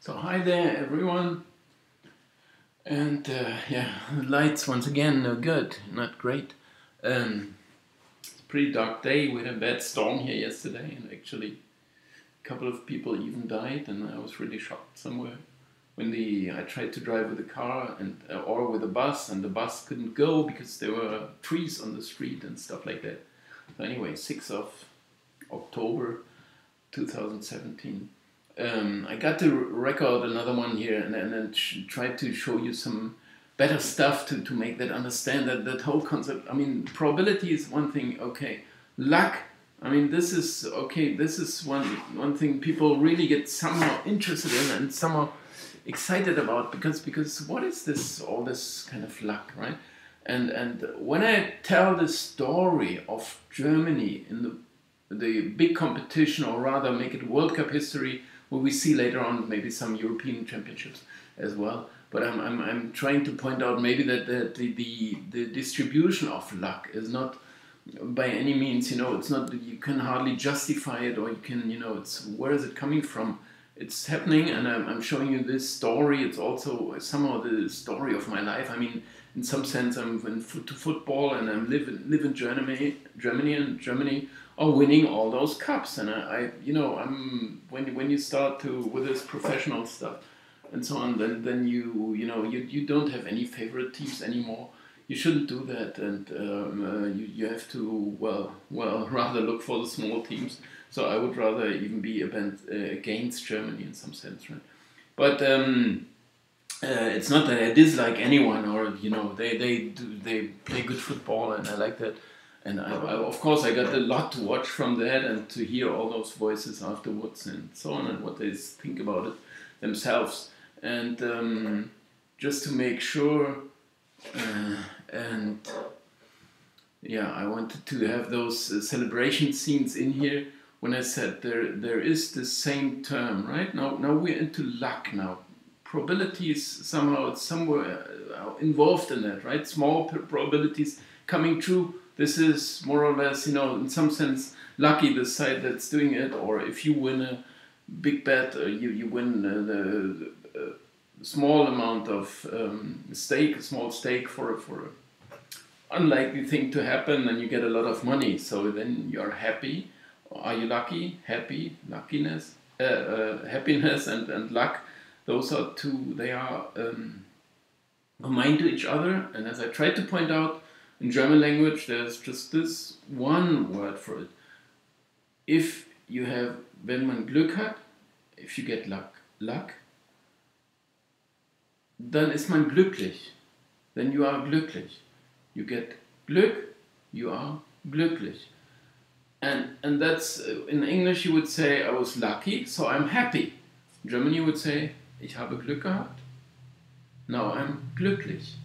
So hi there everyone, and yeah, the lights once again no good, not great. It's a pretty dark day. We had a bad storm here yesterday, and actually a couple of people even died, and I was really shocked somewhere when I tried to drive with a car and or with a bus, and the bus couldn't go because there were trees on the street and stuff like that. So anyway, 6th of October 2017. I got to record another one here and try to show you some better stuff to make that understand that whole concept. I mean, probability is one thing, okay. Luck, I mean, this is, okay, this is one thing people really get somehow interested in and somehow excited about because what is this, all this kind of luck, right? And when I tell the story of Germany in the big competition, or rather make it World Cup history, where we see later on maybe some European championships as well. But I'm trying to point out maybe that the distribution of luck is not by any means, it's not, you can hardly justify it, or you can, it's, where is it coming from? It's happening, and I'm showing you this story. It's also somehow the story of my life. I mean, in some sense, I'm into football, and I live in Germany, and Germany are winning all those cups. And I'm when you start with this professional stuff and so on, then you don't have any favorite teams anymore. You shouldn't do that, and you have to rather look for the small teams. So I would rather even be against Germany in some sense, right? But it's not that I dislike anyone, or they play good football, and I like that. And I of course I got a lot to watch from that, and to hear all those voices afterwards and so on, and what they think about it themselves. And just to make sure, and yeah, I wanted to have those celebration scenes in here when I said there is the same term, right? Now we're into luck now. Probabilities somehow, it's somewhere involved in that, right? Small probabilities coming true. This is more or less, in some sense, lucky, the side that's doing it. Or if you win a big bet, you win the small amount of stake, a small stake for an unlikely thing to happen, and you get a lot of money. So then you're happy. Are you lucky? Happy, luckiness, happiness and luck. Those are two, they are combined to each other. And as I tried to point out, in German language, there's just this one word for it. If you have, wenn man Glück hat, if you get luck, dann ist man glücklich. Then you are glücklich. You get Glück, you are glücklich. And that's, in English you would say, I was lucky, so I'm happy. In German you would say, ich habe Glück gehabt, now I'm glücklich.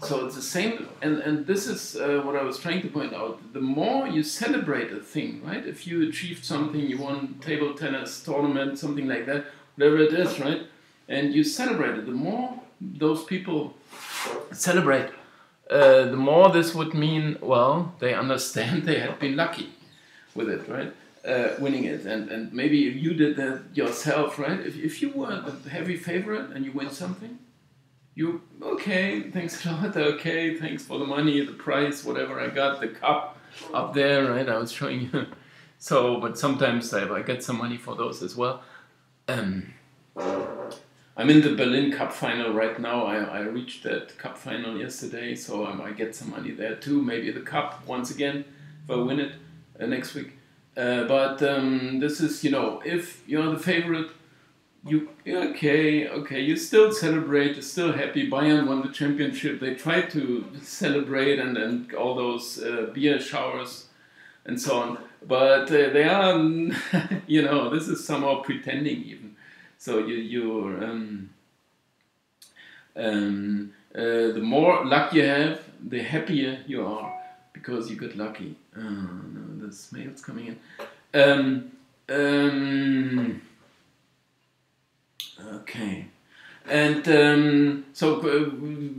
So it's the same, and this is what I was trying to point out. The more you celebrate a thing, right? If you achieved something, you won table tennis tournament, something like that, whatever it is, right? And you celebrate it, the more those people celebrate, the more this would mean, well, they understand they had been lucky with it, right? Winning it, and maybe you did that yourself, right? If you were the heavy favorite and you win something, you, okay, thanks a lot, okay, thanks for the money, the prize, whatever I got, the cup up there, right? I was showing you. So, but sometimes I get some money for those as well. I'm in the Berlin Cup final right now. I reached that cup final yesterday, so I get some money there too. Maybe the cup once again if I win it next week. But this is, if you're the favorite, okay, you still celebrate, you're still happy. Bayern won the championship. They try to celebrate and all those beer showers and so on. But they are, this is somehow pretending even. So the more luck you have, the happier you are because you got lucky. Oh no, this mail's coming in. Okay, and so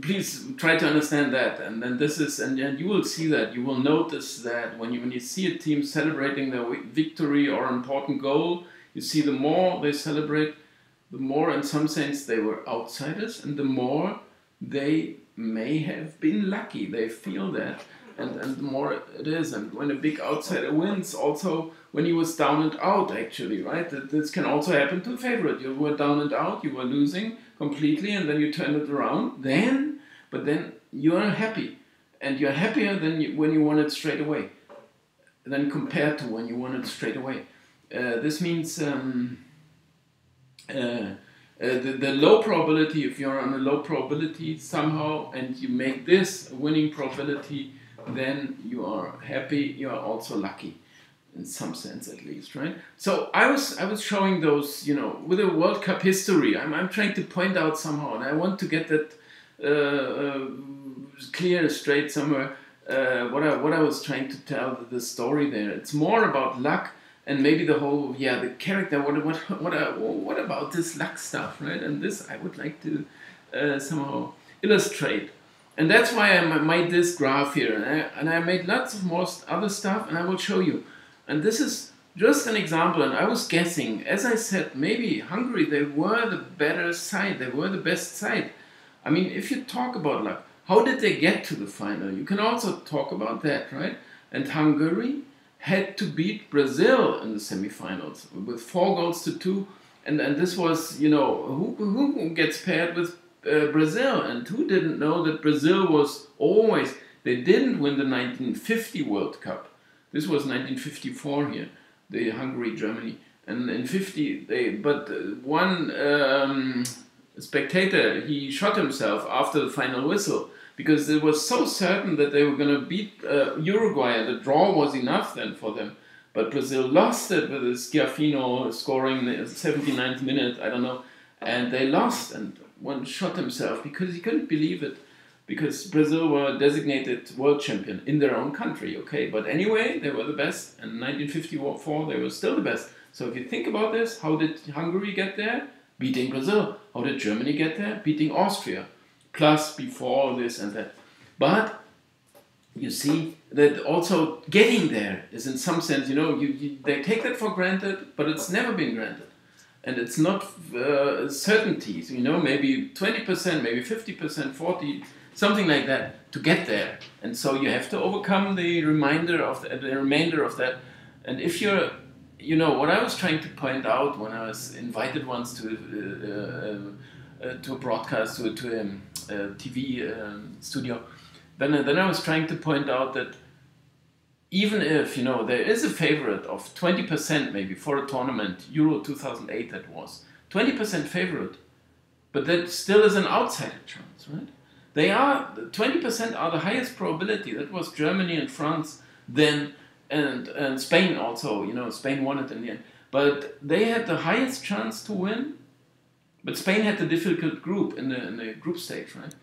please try to understand that, and then this is, and you will see that, you will notice that when you see a team celebrating their victory or important goal, you see the more they celebrate, the more in some sense they were outsiders, and the more they may have been lucky. They feel that, and the more it is. And when a big outsider wins, also when he was down and out, actually, right? This can also happen to a favorite. You were down and out, you were losing completely, and then you turn it around. But then you are happy, and you're happier than when you won it straight away, than compared to when you won it straight away. This means the low probability, if you're on a low probability somehow and you make this a winning probability, then you are happy, you are also lucky, in some sense at least, right? So I was showing those, you know, with the World Cup history. I'm trying to point out somehow, and I want to get that clear, straight somewhere. What I was trying to tell, the story there. It's more about luck. And maybe the whole, the character, what about this luck stuff, right? And this I would like to somehow illustrate. And that's why I made this graph here. And I made lots of more other stuff, and I will show you. And this is just an example, and I was guessing. As I said, maybe Hungary, they were the better side. They were the best side. I mean, if you talk about luck, how did they get to the final? You can also talk about that, right? And Hungary had to beat Brazil in the semifinals with 4-2, and this was, you know, who gets paired with Brazil, and who didn't know that Brazil was always, they didn't win the 1950 World Cup. This was 1954 here, the Hungary-Germany, and in 50 one spectator, he shot himself after the final whistle, because it was so certain that they were going to beat Uruguay, and the draw was enough then for them. But Brazil lost it with Schiaffino scoring the 79th minute, I don't know, and they lost, and one shot himself because he couldn't believe it, because Brazil were designated world champion in their own country, okay? But anyway, they were the best, and in 1954 they were still the best. So if you think about this, how did Hungary get there? Beating Brazil. How did Germany get there? Beating Austria. Plus before this and that. But you see that also getting there is in some sense, you know, they take that for granted, but it's never been granted. And it's not certainties, you know, maybe 20%, maybe 50%, 40%, something like that to get there. And so you have to overcome the remainder of that. And if you're, you know, what I was trying to point out when I was invited once to a broadcast, to a TV studio, then I was trying to point out that even if, you know, there is a favorite of 20% maybe for a tournament, Euro 2008 that was, 20% favorite, but that still is an outsider chance, right? 20% are the highest probability. That was Germany and France then, and Spain also, you know, Spain won it in the end. But they had the highest chance to win. But Spain had the difficult group in the group stage, right?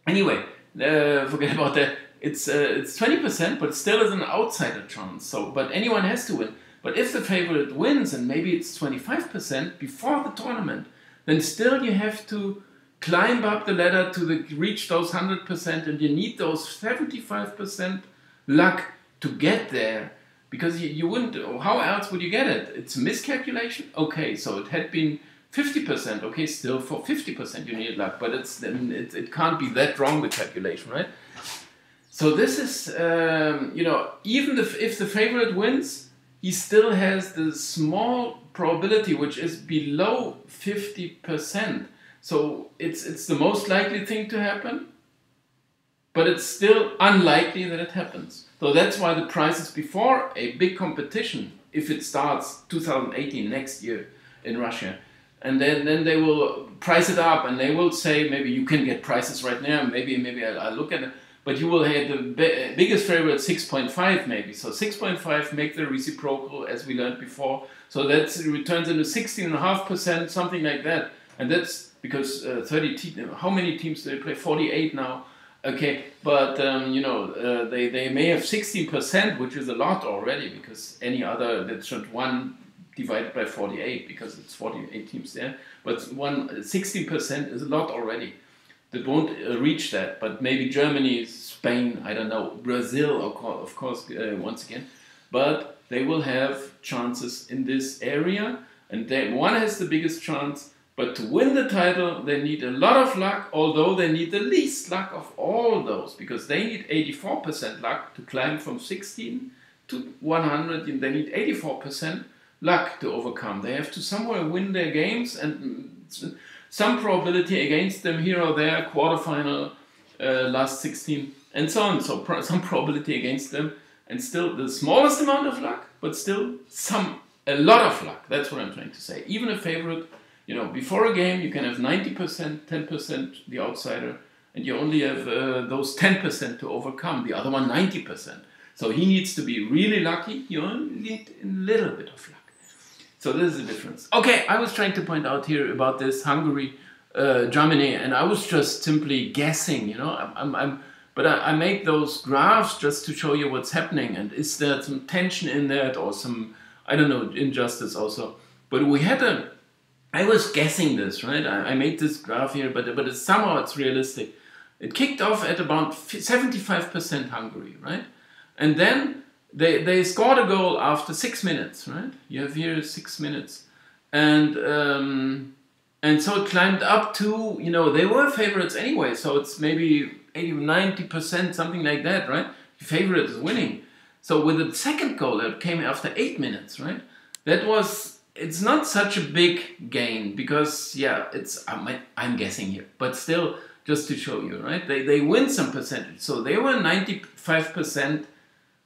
Anyway, forget about that. It's 20%, but still is an outsider chance. So, but anyone has to win. But if the favorite wins, and maybe it's 25% before the tournament, then still you have to climb up the ladder to reach those 100%, and you need those 75% luck to get there. Because you wouldn't, how else would you get it? It's a miscalculation? Okay, so it had been 50%, okay, still for 50% you need luck, but it can't be that wrong, the calculation, right? So this is, you know, even if the favorite wins, he still has the small probability, which is below 50%. So it's the most likely thing to happen, but it's still unlikely that it happens. So that's why the prizes before a big competition, if it starts 2018, next year in Russia, and then they will price it up, and they will say, maybe you can get prices right now, maybe I'll look at it, but you will have the biggest favorite 6.5 maybe. So 6.5 make the reciprocal, as we learned before. So that returns into 16.5%, something like that. And that's because 30 how many teams do they play? 48 now. Okay, but you know, they may have 16%, which is a lot already, because any other, that's not 1 divided by 48, because it's 48 teams there. But 16% is a lot already. That won't reach that, but maybe Germany, Spain, I don't know, Brazil, of course, once again. But they will have chances in this area, and one has the biggest chance, But to win the title, they need a lot of luck, although they need the least luck of all those, because they need 84% luck to climb from 16 to 100. They need 84% luck to overcome. They have to somewhere win their games, and some probability against them here or there, quarterfinal, last 16, and so on. So some probability against them, and still the smallest amount of luck, but still a lot of luck. That's what I'm trying to say. Even a favorite, you know, before a game you can have 90%, 10% the outsider, and you only have those 10% to overcome, the other one 90%. So he needs to be really lucky, you only need a little bit of luck. So this is the difference. Okay, I was trying to point out here about this Hungary, Germany, and I was just simply guessing, you know, but I make those graphs just to show you what's happening, and is there some tension in that, or some, I don't know, injustice also. But I was guessing this, right? I made this graph here, but somehow it's realistic. It kicked off at about 75% Hungary, right? And then they scored a goal after 6 minutes, right? You have here 6 minutes. And so it climbed up to, you know, they were favorites anyway, so it's maybe 80, 90%, something like that, right? The favorite is winning. So with the second goal that came after 8 minutes, right? It's not such a big gain, because, yeah, I'm guessing here, but still, just to show you, right? They win some percentage. So they were 95%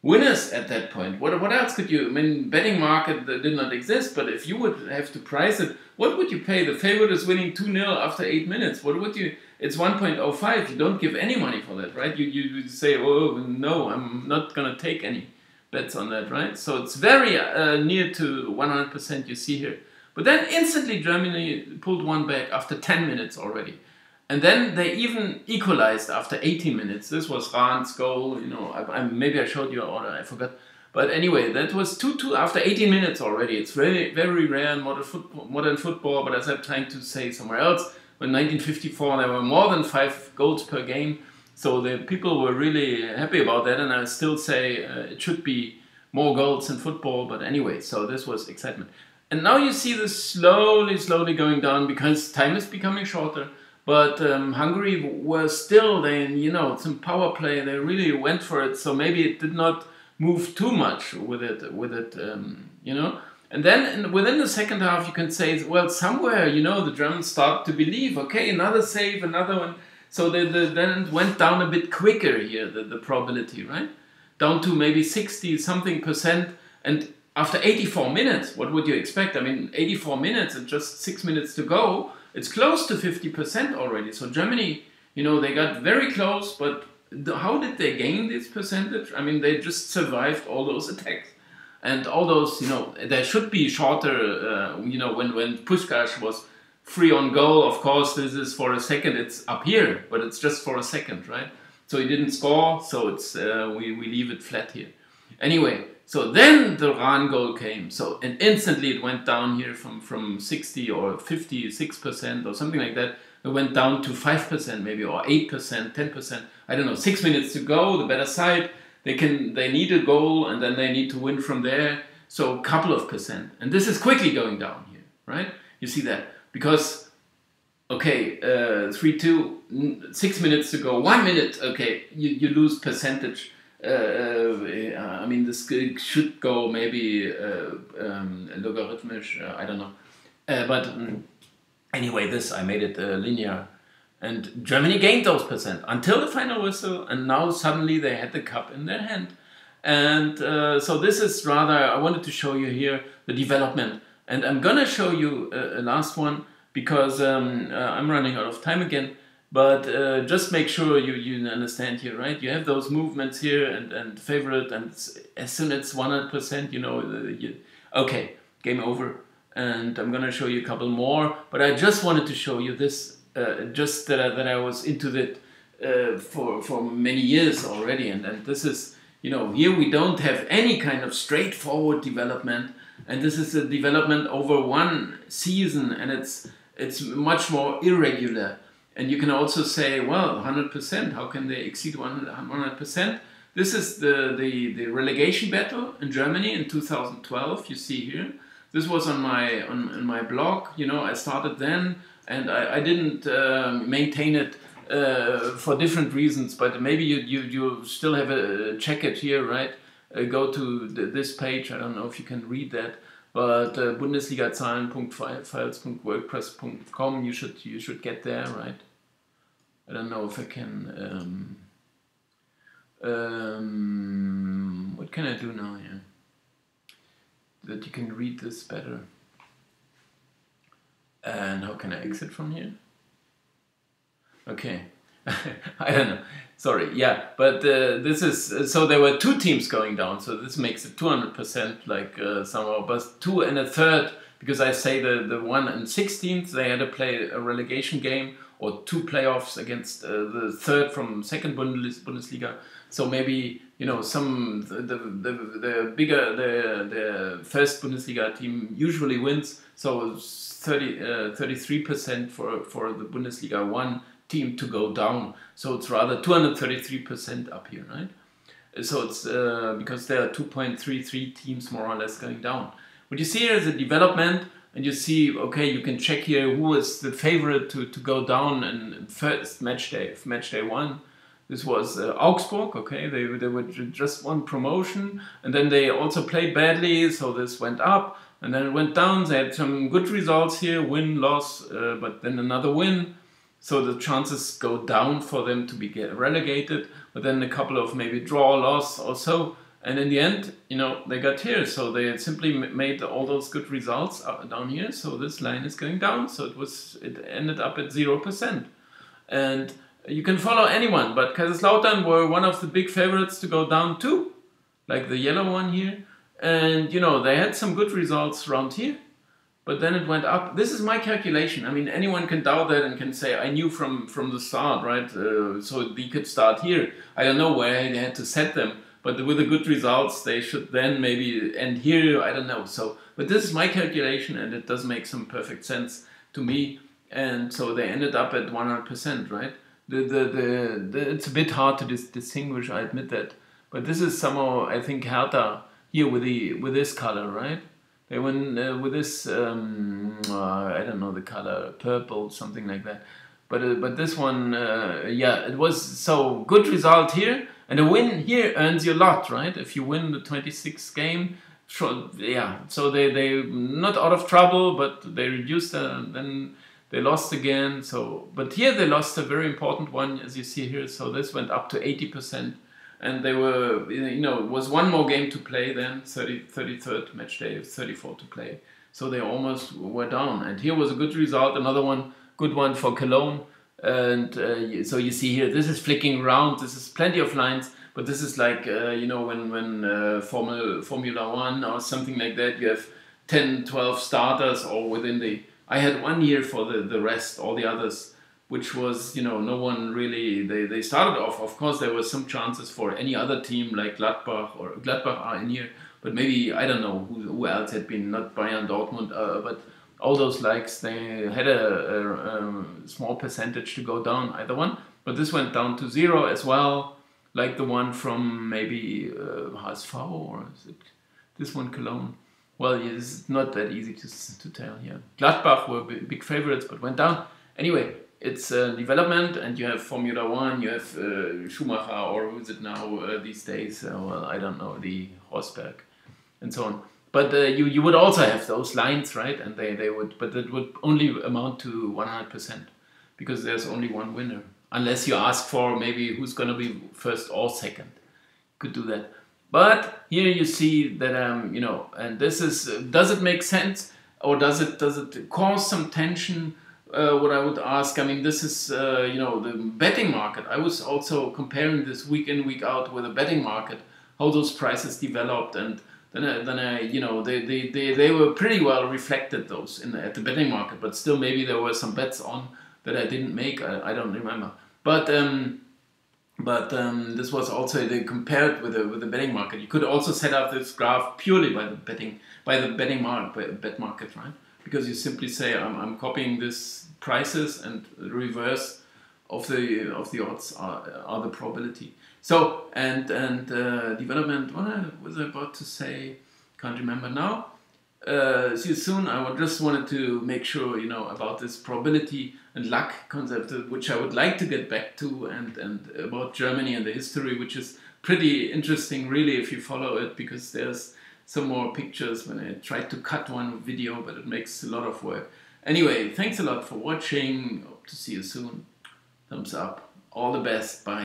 winners at that point. What else could you, I mean, betting market did not exist, but if you would have to price it, what would you pay? The favorite is winning 2-0 after 8 minutes. What would you, it's 1.05. You don't give any money for that, right? You say, oh, no, I'm not going to take any bets on that, right? So it's very near to 100% you see here. But then instantly Germany pulled one back after 10 minutes already. And then they even equalized after 18 minutes. This was Rahn's goal, you know, maybe I showed you, or I forgot. But anyway, that was 2-2 after 18 minutes already. It's very, very rare in modern football, but as I'm trying to say somewhere else, in 1954 there were more than 5 goals per game. So the people were really happy about that, and I still say it should be more goals in football, but anyway, so this was excitement. And now you see this slowly going down, because time is becoming shorter. But Hungary was still, you know, some power play, they really went for it, so maybe it did not move too much with it, you know. And then within the second half you can say, well, somewhere, you know, the Germans start to believe, okay, another save, another one. So then it went down a bit quicker here, the probability, right? Down to maybe 60-something%. And after 84 minutes, what would you expect? I mean, 84 minutes and just 6 minutes to go, it's close to 50% already. So Germany, you know, they got very close, but how did they gain this percentage? I mean, they just survived all those attacks. And all those, you know, there should be shorter, you know, when Puskás was free on goal, of course, this is for a second, it's up here, but it's just for a second, right? So he didn't score, so it's we leave it flat here. Anyway, so then the Rahn goal came, so and instantly it went down here from 60 or 56% or something like that. It went down to 5% maybe, or 8%, 10%. I don't know. 6 minutes to go. The better side, they need a goal, and then they need to win from there. So a couple of percent, and this is quickly going down here, right? You see that because. Okay, 3-2, 6 minutes to go, 1 minute, okay, you lose percentage. I mean, this should go maybe logarithmic, I don't know. But anyway, I made it linear. And Germany gained those percent until the final whistle, and now suddenly they had the cup in their hand. And so this is rather, I wanted to show you here the development. And I'm gonna show you a last one, because I'm running out of time again, but just make sure you understand here, right? You have those movements here and favorite, and as soon as it's 100%, you know, okay, game over. And I'm gonna show you a couple more, but I just wanted to show you this, just that I was into that for many years already, and this is, you know, here we don't have any kind of straightforward development, and this is a development over one season, and it's much more irregular. And you can also say, well, 100%, how can they exceed 100%? This is the relegation battle in Germany in 2012, you see here. This was on my blog. You know, I started then, and I didn't maintain it for different reasons. But maybe you still have a check it here, right? Go to this page. I don't know if you can read that, but Bundesligazahlen.files.wordpress.com. You should get there, right? I don't know if I can. What can I do now here? That you can read this better. And how can I exit from here? Okay. I don't know. Sorry. Yeah, but this is so there were two teams going down, so this makes it 200% like somehow, but 2 and a third, because I say the 1 and 16th they had to play a relegation game or 2 playoffs against the third from second Bundesliga. So maybe, you know, some the bigger the first Bundesliga team usually wins. So 33% for the Bundesliga 1 team to go down. So it's rather 233% up here, right? So it's because there are 2.33 teams more or less going down. What you see here is a development, and you see, okay, you can check here who is the favorite to go down in first match day 1. This was Augsburg, okay, they were just one promotion, and then they also played badly, so this went up, and then it went down. They had some good results here, win, loss, but then another win. So the chances go down for them to be relegated, but then a couple of maybe draw, loss or so. And in the end, you know, they got here. So they had simply made all those good results down here. So this line is going down. So it ended up at 0%. And you can follow anyone, but Kaiserslautern were one of the big favorites to go down too, like the yellow one here. And, you know, they had some good results around here. But then it went up. This is my calculation. I mean, anyone can doubt that and can say, I knew from the start, right? So they could start here. I don't know where they had to set them, but with the good results, they should then maybe end here. I don't know. So, but this is my calculation, and it does make some perfect sense to me. And so they ended up at 100%, right? It's a bit hard to distinguish. I admit that, but this is somehow, I think, Hertha here with this color, right? They went with this, I don't know the color, purple, something like that. But this one, yeah, it was so good result here, and a win here earns you a lot, right? If you win the 26th game, sure, yeah. So they not out of trouble, but they reduced, then they lost again. So, but here they lost a very important one, as you see here. So this went up to 80%. And they were, you know, it was one more game to play then, 33rd match day, 34 to play. So they almost were down. And here was a good result, another one, good one for Cologne. And so you see here, this is flicking around, this is plenty of lines, but this is like, you know, when Formula 1 or something like that, you have 10, 12 starters or within the... I had 1 year for the rest, all the others, which was, you know, no one really, they started off, of course, there were some chances for any other team like Gladbach, or Gladbach are in here, but maybe, I don't know who else had been, not Bayern, Dortmund, but all those likes, they had a small percentage to go down, either one, but this went down to 0 as well, like the one from maybe HSV, or is it this one, Cologne? Well, it's not that easy to tell here. Gladbach were big favorites, but went down. Anyway, it's development, and you have Formula 1, you have Schumacher, or who is it now these days? Well, I don't know, the Rosberg, and so on. But you would also have those lines, right? And they would, but it would only amount to 100%, because there's only one winner. Unless you ask for maybe who's going to be first or second. Could do that. But here you see that, you know, and this is, does it make sense? Or does it cause some tension? What I would ask, I mean, this is, you know, the betting market. I was also comparing this week in, week out with the betting market, how those prices developed, and then I you know, they were pretty well reflected, those at the betting market, but still maybe there were some bets on that I didn't make, I don't remember. But this was also, they compared with the betting market. You could also set up this graph purely by the betting market, bet market, right? Because you simply say, I'm copying this prices, and the reverse of the odds are the probability. So and development. What was I about to say? Can't remember now. See you soon. I just wanted to make sure, you know, about this probability and luck concept, which I would like to get back to, and about Germany and the history, which is pretty interesting, really, if you follow it, because there's some more pictures when I tried to cut one video, but it makes a lot of work. Anyway, thanks a lot for watching. Hope to see you soon. Thumbs up. All the best. Bye.